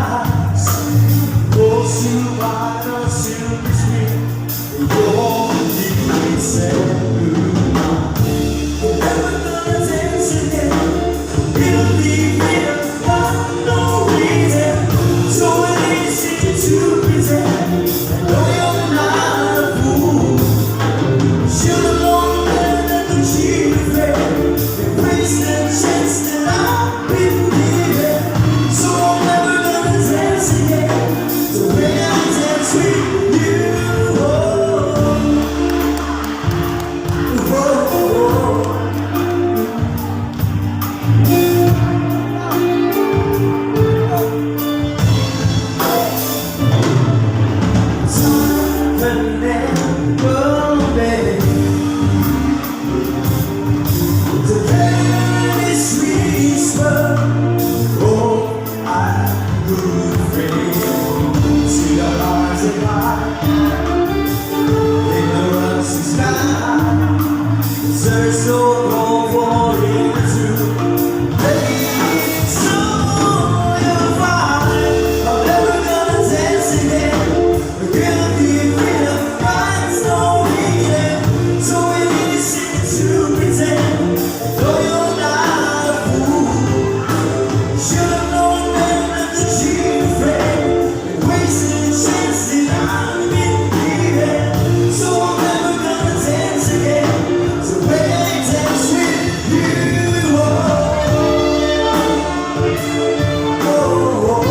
eyes, close you by the silver screen. You're deeply sad goodbye. Never gonna dance again. It'll be here for no reason. So easy to pretend. I know you're not a fool. Should've known better than to cheat a friend. They wasted a chance that I've been given. So I'm never gonna dance again. So when I dance with you, time can never be. The very sweet word, oh, I'm good friend. See the lights of light in the rusty sky. There's no room for it to make so you're fine. I'm never gonna dance again. Gonna be freedom, finds no meaning. So easy to pretend. Though you're not a fool. Should've known better than to cheat a friend. And wasted a chance that I've been given. So I'm never gonna dance again. So when I dance with you, oh, oh, oh.